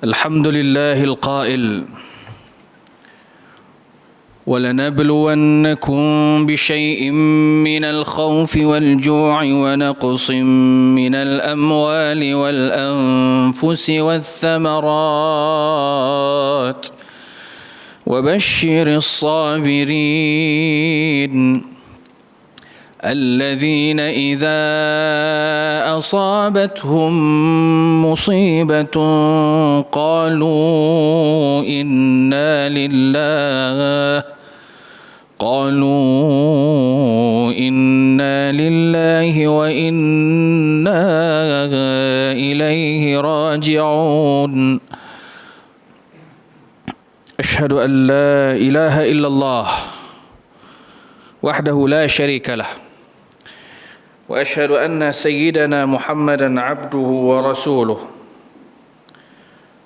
الحمد لله القائل ولنبلونكم بشيء من الخوف والجوع ونقص من الأموال والأنفس والثمرات وبشر الصابرين الذين إذا أصابتهم مصيبة قالوا إنا لله وإنا إليه راجعون أشهد أن لا إله إلا الله وحده لا شريك له وأشهد أن سيدنا محمدا عبده ورسوله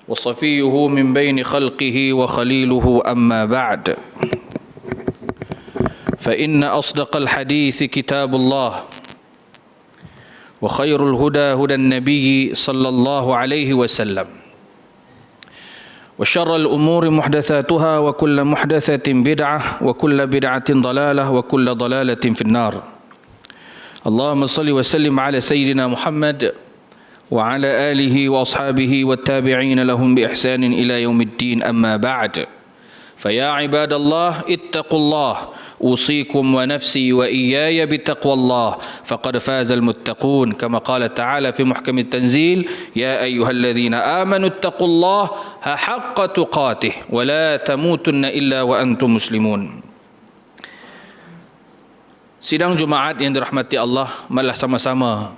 وصفيه من بين خلقه وخليله أما بعد فإن أصدق الحديث كتاب الله وخير الهدى هدى النبي صلى الله عليه وسلم وشر الأمور محدثاتها وكل محدثة بدعة وكل بدعة ضلالة وكل ضلالة في النار اللهم صل وسلم على سيدنا محمد وعلى آله وأصحابه والتابعين لهم بإحسان إلى يوم الدين أما بعد فيا عباد الله اتقوا الله أوصيكم ونفسي وإياي بتقوى الله فقد فاز المتقون كما قال تعالى في محكم التنزيل يا أيها الذين آمنوا اتقوا الله حق تقاته ولا تموتن إلا وأنتم مسلمون. Sidang Jumaat yang dirahmati Allah, marilah sama-sama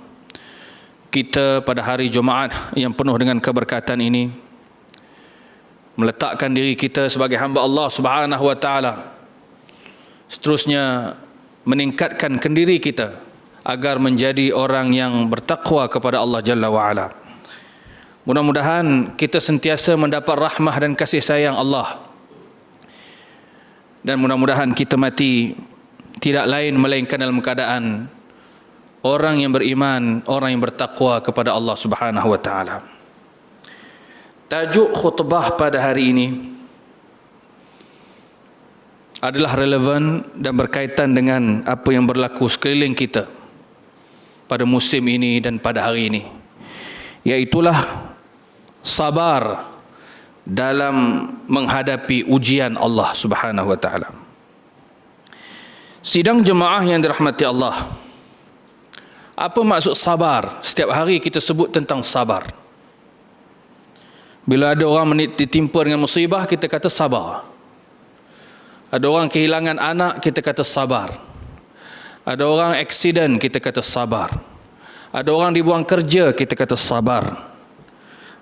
kita pada hari Jumaat yang penuh dengan keberkatan ini meletakkan diri kita sebagai hamba Allah Subhanahu wa taala, seterusnya meningkatkan kendiri kita agar menjadi orang yang bertakwa kepada Allah Jalla wa Ala. Mudah-mudahan kita sentiasa mendapat rahmah dan kasih sayang Allah, dan mudah-mudahan kita mati tidak lain melainkan dalam keadaan orang yang beriman, orang yang bertakwa kepada Allah Subhanahu wa taala. Tajuk khutbah pada hari ini adalah relevan dan berkaitan dengan apa yang berlaku sekeliling kita pada musim ini dan pada hari ini, iaitulah sabar dalam menghadapi ujian Allah Subhanahu wa taala. Sidang jemaah yang dirahmati Allah, apa maksud sabar? Setiap hari kita sebut tentang sabar. Bila ada orang ditimpa dengan musibah, kita kata sabar. Ada orang kehilangan anak, kita kata sabar. Ada orang aksiden, kita kata sabar. Ada orang dibuang kerja, kita kata sabar.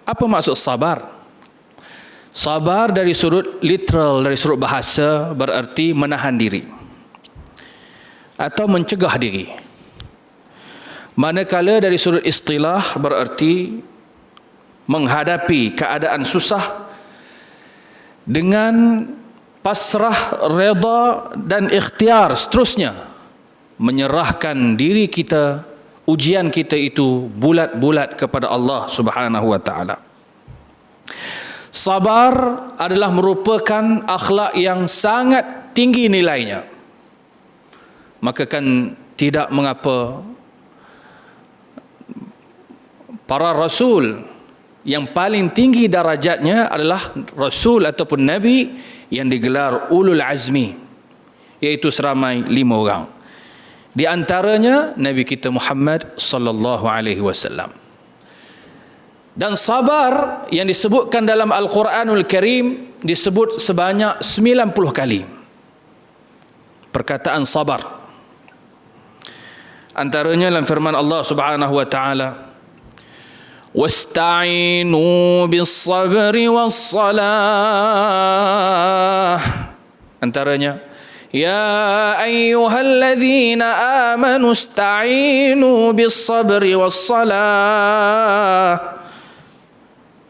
Apa maksud sabar? Sabar dari sudut literal, dari sudut bahasa, berarti menahan diri atau mencegah diri. Manakala dari sudut istilah berarti menghadapi keadaan susah dengan pasrah, reda dan ikhtiar, seterusnya menyerahkan diri kita, ujian kita itu bulat-bulat kepada Allah Subhanahu wa taala. Sabar adalah merupakan akhlak yang sangat tinggi nilainya. Maka kan tidak mengapa para rasul yang paling tinggi darajatnya adalah rasul ataupun nabi yang digelar ulul azmi, iaitu seramai 5 orang. Di antaranya Nabi kita Muhammad sallallahu alaihi wasallam. Dan sabar yang disebutkan dalam Al-Quranul Karim disebut sebanyak 90 kali. Perkataan sabar. Antaranya dalam firman Allah Subhanahu wa taala, "Wasta'inu bis-sabri was-salah." Antaranya, "Ya ayyuhalladzina amanu ista'inu bis-sabri was-salah."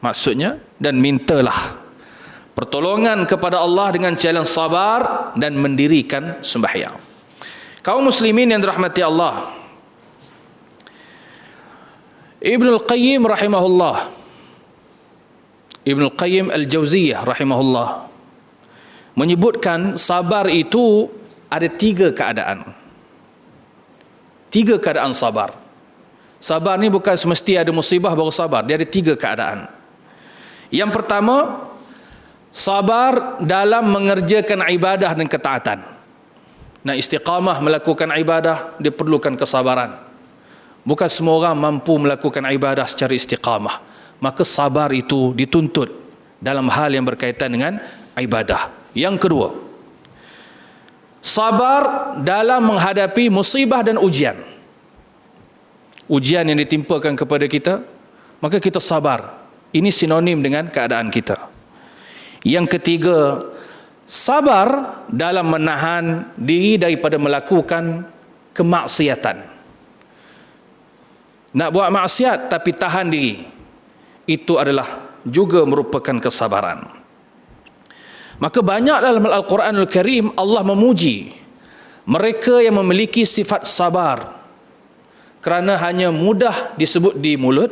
Maksudnya, dan mintalah pertolongan kepada Allah dengan jalan sabar dan mendirikan sembahyang. Kaum muslimin yang dirahmati Allah, Ibnul Qayyim rahimahullah Ibnu Qayyim Al-Jauziyah rahimahullah menyebutkan sabar itu ada 3 keadaan. 3 keadaan sabar. Sabar ni bukan semesti ada musibah baru sabar. Dia ada 3 keadaan. Yang pertama, sabar dalam mengerjakan ibadah dan ketaatan. Nak istiqamah melakukan ibadah, dia perlukan kesabaran. Bukan semua orang mampu melakukan ibadah secara istiqamah. Maka sabar itu dituntut dalam hal yang berkaitan dengan ibadah. Yang kedua, sabar dalam menghadapi musibah dan ujian. Ujian yang ditimpakan kepada kita, maka kita sabar. Ini sinonim dengan keadaan kita. Yang ketiga, sabar dalam menahan diri daripada melakukan kemaksiatan. Nak buat maksiat tapi tahan diri, itu adalah juga merupakan kesabaran. Maka banyak dalam Al-Quranul Karim Allah memuji mereka yang memiliki sifat sabar, kerana hanya mudah disebut di mulut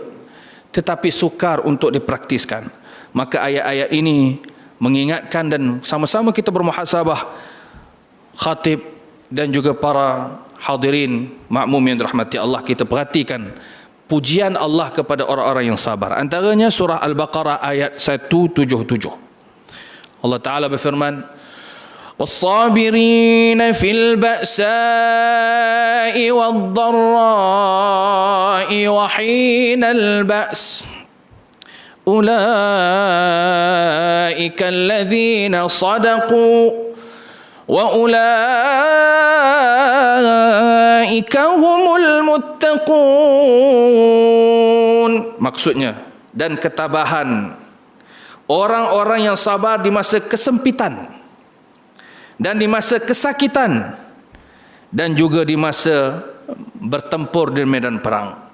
tetapi sukar untuk dipraktiskan. Maka ayat-ayat ini mengingatkan dan sama-sama kita bermuhasabah, khatib dan juga para hadirin makmum yang dirahmati Allah, kita perhatikan pujian Allah kepada orang-orang yang sabar. Antaranya surah Al-Baqarah ayat 177. Allah Ta'ala berfirman, وَالصَّابِرِينَ فِي الْبَأْسَاءِ وَالضَّرَّاءِ وَحِينَ الْبَأْسِ أُولَئِكَ الَّذِينَ صَدَقُوا وَأُولَئِكَ هُمُ الْمُتَّقُونَ. Maksudnya, dan ketabahan orang-orang yang sabar di masa kesempitan dan di masa kesakitan dan juga di masa bertempur di medan perang.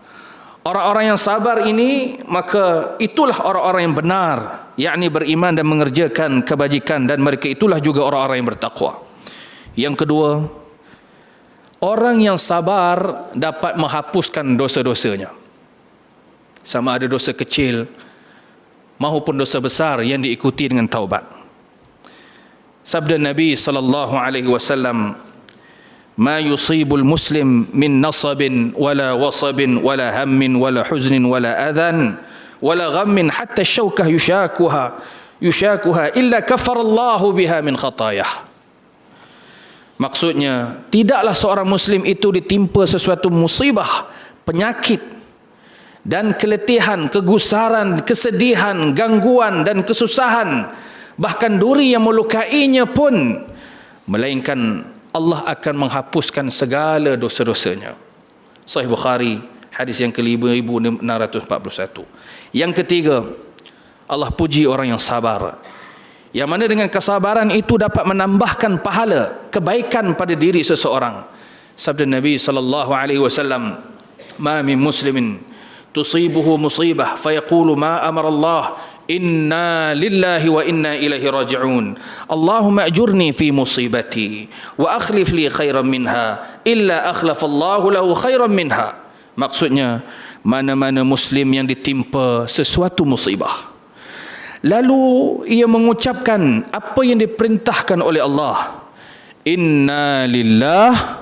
Orang-orang yang sabar ini, maka itulah orang-orang yang benar, yakni beriman dan mengerjakan kebajikan, dan mereka itulah juga orang-orang yang bertakwa. Yang kedua, orang yang sabar dapat menghapuskan dosa-dosanya, sama ada dosa kecil maupun dosa besar yang diikuti dengan taubat. Sabda Nabi sallallahu alaihi wasallam, "Ma yusibul muslim min nasabin wala wasabin wala hammin wala huznin wala adhan wala ghammin hatta syaukah yushakuha illa kafarallahu biha min khatayah." Maksudnya, tidaklah seorang muslim itu ditimpa sesuatu musibah, penyakit dan keletihan, kegusaran, kesedihan, gangguan dan kesusahan, bahkan duri yang melukainya pun, melainkan Allah akan menghapuskan segala dosa-dosanya. Sahih Bukhari, hadis yang ke-5641. Yang ketiga, Allah puji orang yang sabar, yang mana dengan kesabaran itu dapat menambahkan pahala kebaikan pada diri seseorang. Sabda Nabi sallallahu alaihi wasallam, "Ma min muslimin tusibuhu musibah fayaqulu ma amara Allah inna lillahi wa inna ilaihi raji'un Allahumma ajurni fi musibati wa akhlif li khairan minha illa akhlafallahu lahu khairan minha." Maksudnya, mana-mana muslim yang ditimpa sesuatu musibah, lalu ia mengucapkan apa yang diperintahkan oleh Allah, inna lillah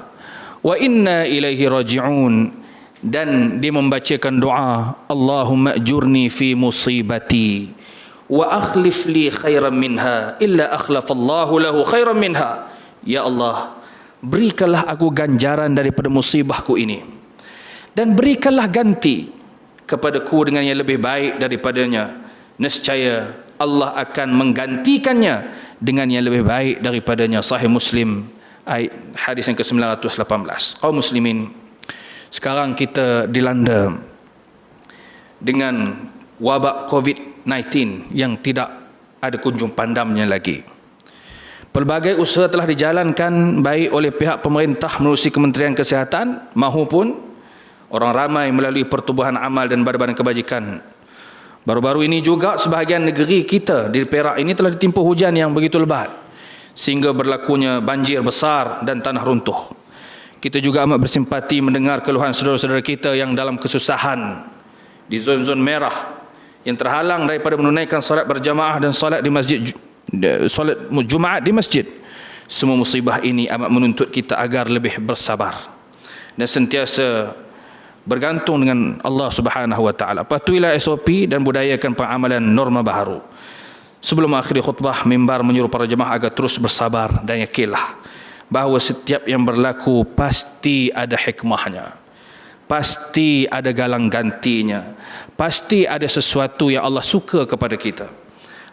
wa inna ilaihi raji'un, dan dia membacakan doa, Allahumma ajurni fi musibati wa akhlif li khairan minha illa akhlafallahu lahu khairan minha. Ya Allah, berikanlah aku ganjaran daripada musibahku ini, dan berikanlah ganti kepadaku dengan yang lebih baik daripadanya. Nescaya Allah akan menggantikannya dengan yang lebih baik daripadanya. Sahih Muslim, hadis yang ke-918. Kaum muslimin, sekarang kita dilanda dengan wabak COVID-19 yang tidak ada kunjung pandamnya lagi. Pelbagai usaha telah dijalankan baik oleh pihak pemerintah melalui Kementerian Kesihatan maupun orang ramai melalui pertubuhan amal dan badan-badan kebajikan. Baru-baru ini juga sebahagian negeri kita di Perak ini telah ditimpa hujan yang begitu lebat sehingga berlakunya banjir besar dan tanah runtuh. Kita juga amat bersimpati mendengar keluhan saudara-saudara kita yang dalam kesusahan di zon-zon merah yang terhalang daripada menunaikan solat berjamaah dan solat di masjid, solat Jumaat di masjid. Semua musibah ini amat menuntut kita agar lebih bersabar dan sentiasa bergantung dengan Allah Subhanahu wa taala. Patuhilah SOP dan budayakan pengamalan norma baharu. Sebelum mengakhiri khutbah, mimbar menyuruh para jemaah agar terus bersabar dan yakinlah bahawa setiap yang berlaku pasti ada hikmahnya, pasti ada galang gantinya, pasti ada sesuatu yang Allah suka kepada kita.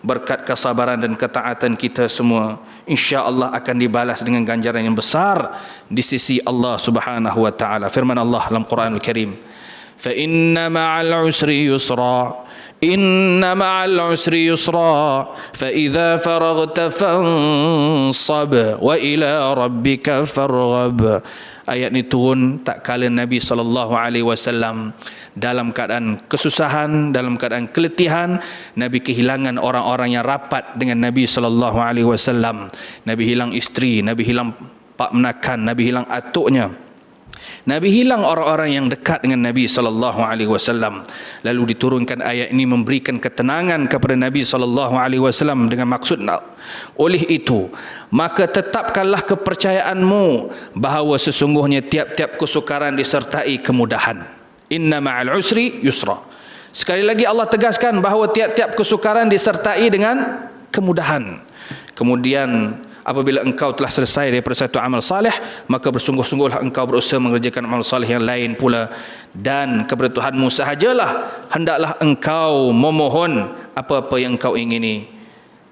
Berkat kesabaran dan ketaatan kita semua, insya-Allah akan dibalas dengan ganjaran yang besar di sisi Allah Subhanahu wa taala. Firman Allah dalam Quranul Karim, "Fa inna ma'al usri yusra." Inna ma'al usri yusra, fa idza faraghta fansab wa ila rabbika farghab. Ayat ini turun tak kala Nabi SAW dalam keadaan kesusahan, dalam keadaan keletihan. Nabi kehilangan orang-orang yang rapat dengan Nabi SAW. Nabi hilang isteri, Nabi hilang pak menakan, Nabi hilang atuknya, Nabi hilang orang-orang yang dekat dengan Nabi SAW. Lalu diturunkan ayat ini memberikan ketenangan kepada Nabi SAW dengan maksud, oleh itu maka tetapkanlah kepercayaanmu bahawa sesungguhnya tiap-tiap kesukaran disertai kemudahan. Inna ma'al usri yusra. Sekali lagi Allah tegaskan bahawa tiap-tiap kesukaran disertai dengan kemudahan. Kemudian apabila engkau telah selesai daripada satu amal salih, maka bersungguh-sungguhlah engkau berusaha mengerjakan amal salih yang lain pula, dan kepada Tuhanmu sahajalah hendaklah engkau memohon apa-apa yang engkau ingini.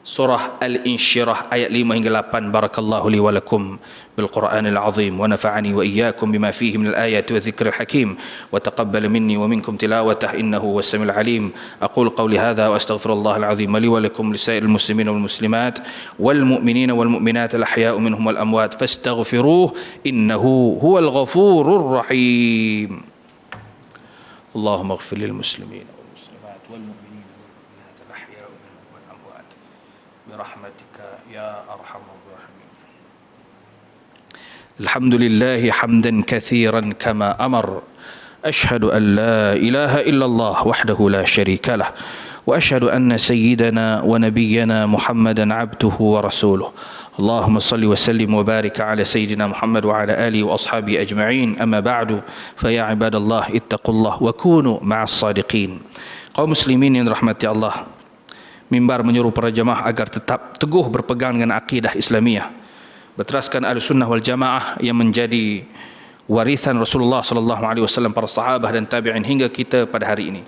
Surah Al-Insyirah ayat 5 hingga 8. Barakallahu li wa lakum bil Qur'anil azim wa nafa'ani wa iyyakum bima fihi minal ayati wa dzikril hakim wa taqabbal minni wa minkum tilawatah innahu was samiul alim. Aqulu qawli hadha wa astaghfirullahal azim li wa lakum lisairil muslimin wal muslimat wal mu'minina wal mu'minat al ahya'u minhum wal amwat fastaghfiruhu innahu huwal ghafurur rahim. Allahumma ighfir lil muslimin wal muslimat wal mu'minina wal mu'minat al ahya'u minhum wal amwat برحمتك يا أرحم الراحمين. الحمد لله حمدا كثيرا كما أمر. أشهد أن لا إله إلا الله وحده لا شريك له وأشهد أن سيدنا ونبينا محمدا عبده ورسوله. اللهم صل وسلم وبارك على سيدنا محمد وعلى آله وأصحابه أجمعين. أما بعد فيا عباد الله اتقوا الله وكونوا مع الصادقين. Kaum muslimin yang dirahmati Allah, mimbar menyuruh para jemaah agar tetap teguh berpegang dengan akidah Islamiyah, berteraskan Ahlussunnah wal Jamaah yang menjadi warisan Rasulullah SAW, para sahabat dan tabi'in hingga kita pada hari ini.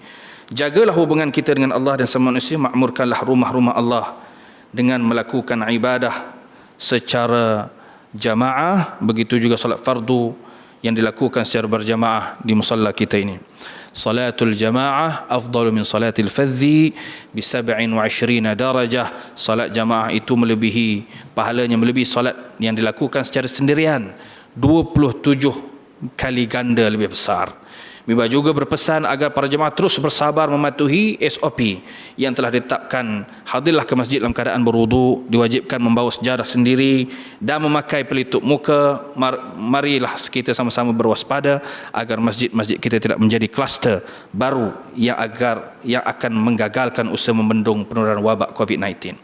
Jagalah hubungan kita dengan Allah dan sama manusia, makmurkanlah rumah-rumah Allah dengan melakukan ibadah secara jamaah, begitu juga salat fardu yang dilakukan secara berjamaah di musalla kita ini. Salatul jamaah afdalu min salatil fadzi bi 27 darajah. Salat jamaah itu melebihi, pahalanya melebihi salat yang dilakukan secara sendirian 27 kali ganda lebih besar. Mimbar juga berpesan agar para jemaah terus bersabar mematuhi SOP yang telah ditetapkan. Hadirlah ke masjid dalam keadaan berwudu, diwajibkan membawa sejarah sendiri dan memakai pelitup muka. Marilah kita sama-sama berwaspada agar masjid-masjid kita tidak menjadi kluster baru yang akan menggagalkan usaha membendung penularan wabak COVID-19.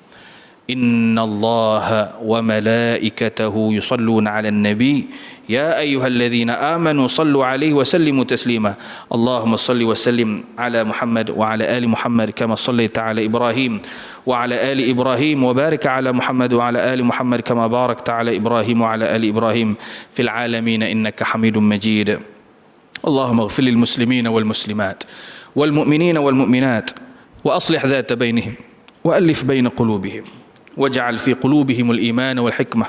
Inna Allaha wa malaikatahu yusalluna 'alan nabi ya ayyuhalladzina amanu sallu 'alaihi wa sallimu taslima. Allahumma salli wa sallim 'ala Muhammad wa 'ala ali Muhammad kama sallaita 'ala Ibrahim wa 'ala ali Ibrahim wa barik 'ala Muhammad wa 'ala ali Muhammad kama barakta 'ala Ibrahim wa 'ala ali Ibrahim fil 'alamin innaka Hamidum Majid. Allahumma ighfir lil muslimina wal muslimat wal mu'minina wal mu'minat wa aslih dhata bainihim wa alif baina qulubihim واجعل في قلوبهم الإيمان والحكمة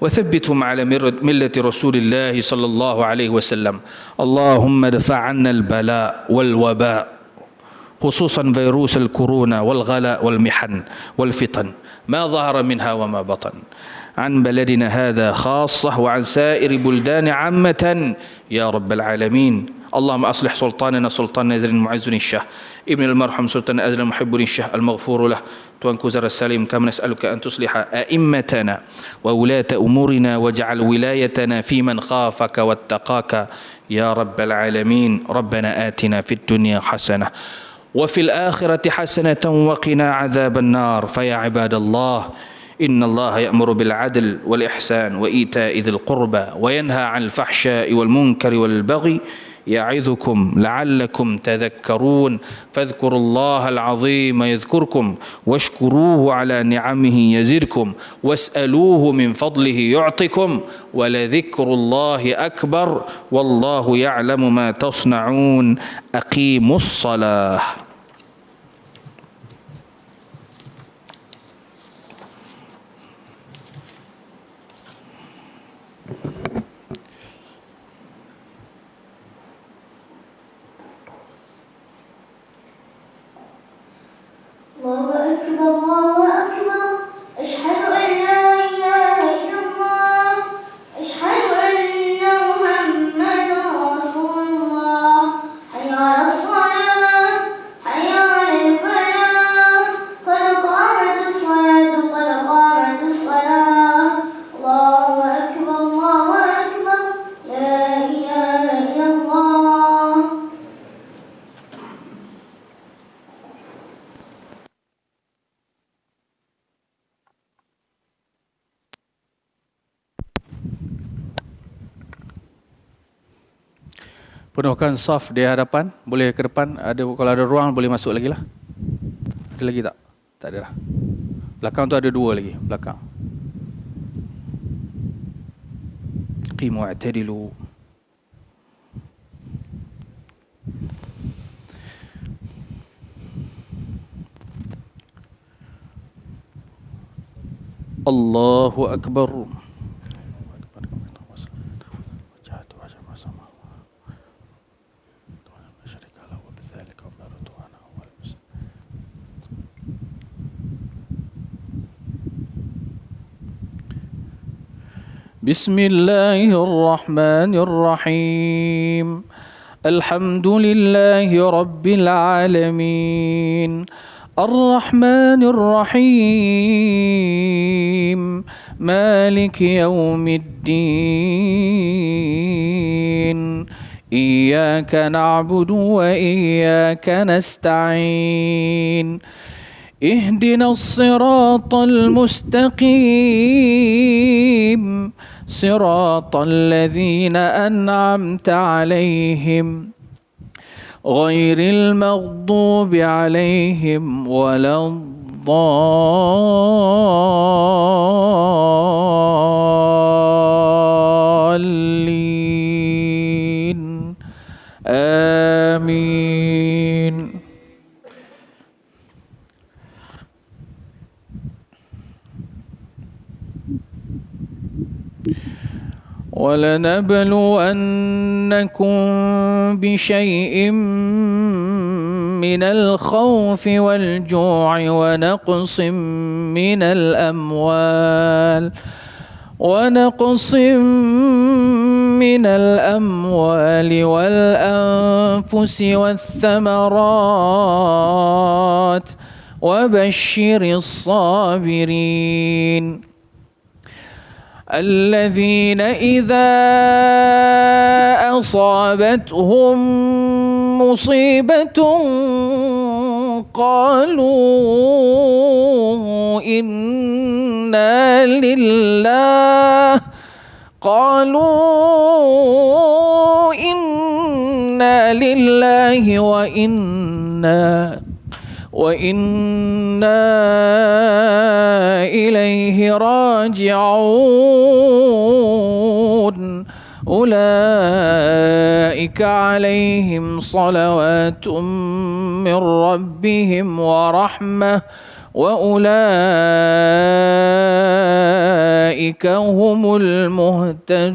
وثبتهم على ملة رسول الله صلى الله عليه وسلم. اللهم ادفع عنا البلاء والوباء خصوصا فيروس الكورونا والغلاء والمحن والفتن ما ظهر منها وما بطن عن بلدنا هذا خاصة وعن سائر بلدان عامة يا رب العالمين. اللهم أصلح سلطاننا سلطان نذر معز الشاه ابن المرحوم سلطان أزل محب الشاه المغفور له توانكو زر السليم. كما نسألك أن تصلح أئمتنا وولاة أمورنا واجعل ولايتنا في من خافك واتقاك يا رب العالمين. ربنا آتنا في الدنيا حسنة وفي الآخرة حسنة وقنا عذاب النار. فيا عباد الله، إن الله يأمر بالعدل والإحسان وإيتاء ذي القربى وينهى عن الفحشاء والمنكر والبغي يعظكم لعلكم تذكرون. فاذكروا الله العظيم يذكركم واشكروه على نعمه يزدكم واسألوه من فضله يعطكم ولذكر الله أكبر والله يعلم ما تصنعون. أقيموا الصلاة. الله أكبر الله أكبر أشهد أن لا إله إلا الله أشهد أن محمدا رسول الله حي على الصلاة حي على الفلاح قد قامت الصلاة قد قامت الصلاة الله أكبر لا إله إلا الله. Penuhkan saf di hadapan, boleh ke depan. Kalau ada ruang boleh masuk lagi lah. Ada lagi tak? Tak ada lah. Belakang tu ada 2 lagi. Belakang. Qimu i'tadilu. Allahu Akbar. بسم الله الرحمن الرحيم الحمد لله رب العالمين الرحمن الرحيم مالك يوم الدين إياك نعبد وإياك نستعين اهدنا الصراط المستقيم صراط الذين أنعمت عليهم غير المغضوب عليهم ولا الضالين آمين. ولنبلونكم بشيء من الخوف والجوع ونقص من الأموال والأنفس والثمرات وبشر الصابرين الذين إذا أصابتهم مصيبة قالوا إنا لله وإنا إليه راجعون أولئك عليهم صلوات من ربهم ورحمة وأولئك هم المهتدون.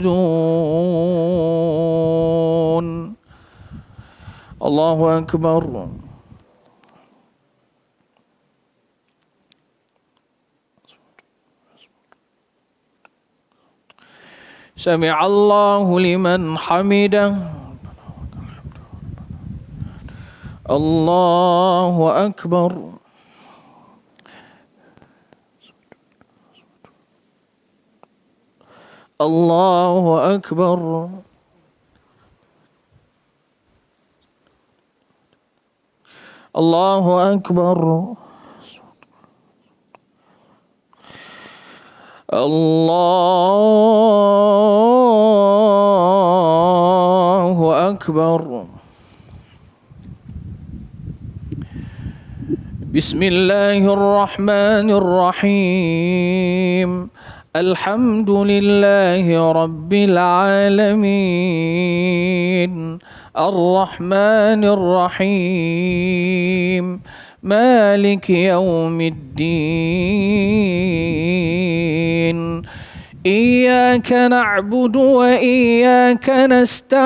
الله أكبر. سمع الله لمن حمده. الله أكبر. الله أكبر. الله أكبر. الله أكبر. بسم الله الرحمن الرحيم. الحمد لله رب العالمين الرحمن الرحيم مالك يوم الدين إياك نعبد وإياك نستعين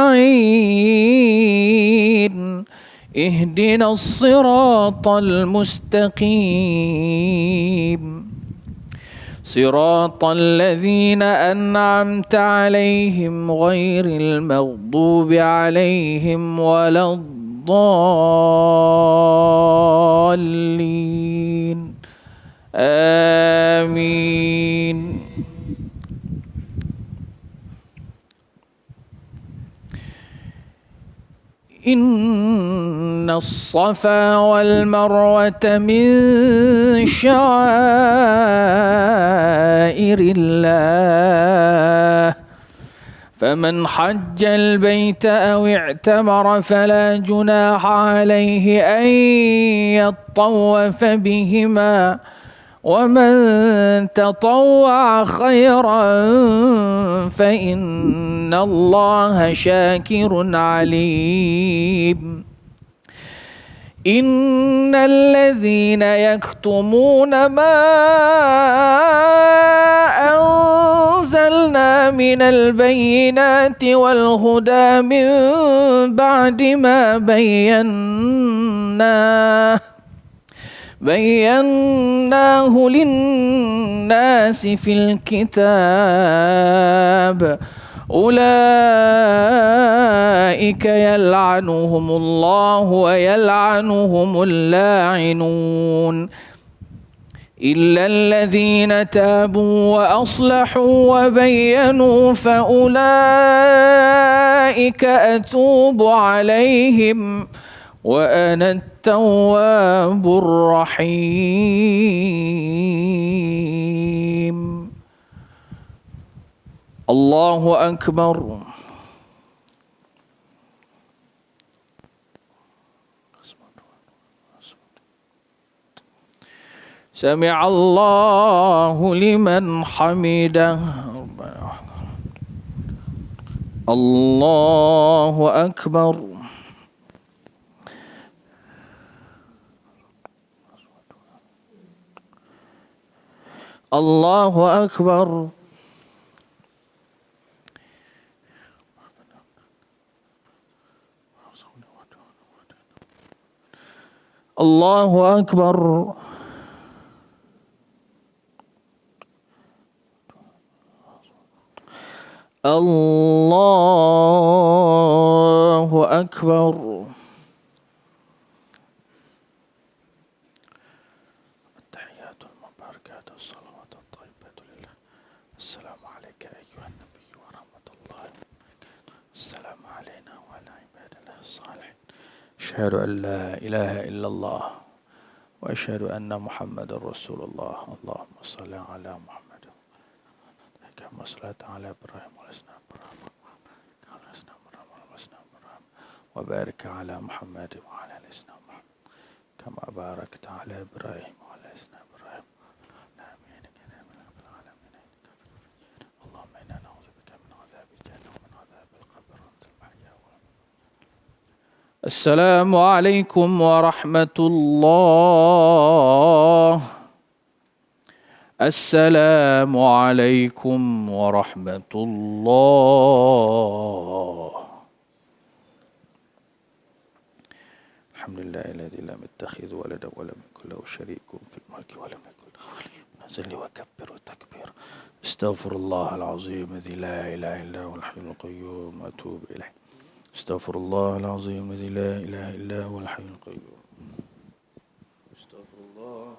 اهدنا الصراط المستقيم صراط الذين أنعمت عليهم غير المغضوب عليهم ولا الضالين آمين. إن الصفا والمروة من شعائر الله فمن حج البيت أو اعتمر فلا جناح عليه أن يطوف بهما ومن تطوع خيرا فإن الله شاكر عليم. إن الذين يكتمون ما أنزلنا من البينات والهدى من بعد ما بيناه للناس في الكتاب أولئك يلعنهم الله ويلعنهم اللاعنون إلا الذين تابوا وأصلحوا وبينوا فأولئك أتوب عليهم وأنا التواب الرحيم. الله أكبر. سمع الله لمن حمده. الله أكبر. الله أكبر. الله أكبر. الله أكبر. التحيات المباركات الصلوات الطيبات لله. السلام عليك أيها النبي ورحمة الله وبركاته. السلام علينا وعلى عباد الله الصالحين. أشهد أن لا إله إلا الله وأشهد أن محمد رسول الله. اللهم صل على محمد كما صليت على إبراهيم وبارك على محمد وعلى آل سيدنا محمد كما باركت على إبراهيم وعلى آل سيدنا إبراهيم آمين يا رب العالمين. اللهم إنا نعوذ بك من عذاب جهنم ومن عذاب القبر ومن المحيا والممات. السلام عليكم ورحمة الله. السلام عليكم ورحمة الله. الحمد لله الذي لم يتخذ ولدا ولم يكن له شريك في الملك ولم يكن له ولي من الذل وكبر وتكبير. استغفر الله العظيم الذي لا إله إلا هو الحي القيوم وأتوب إليه. استغفر الله العظيم الذي لا إله إلا هو الحي القيوم. استغفر الله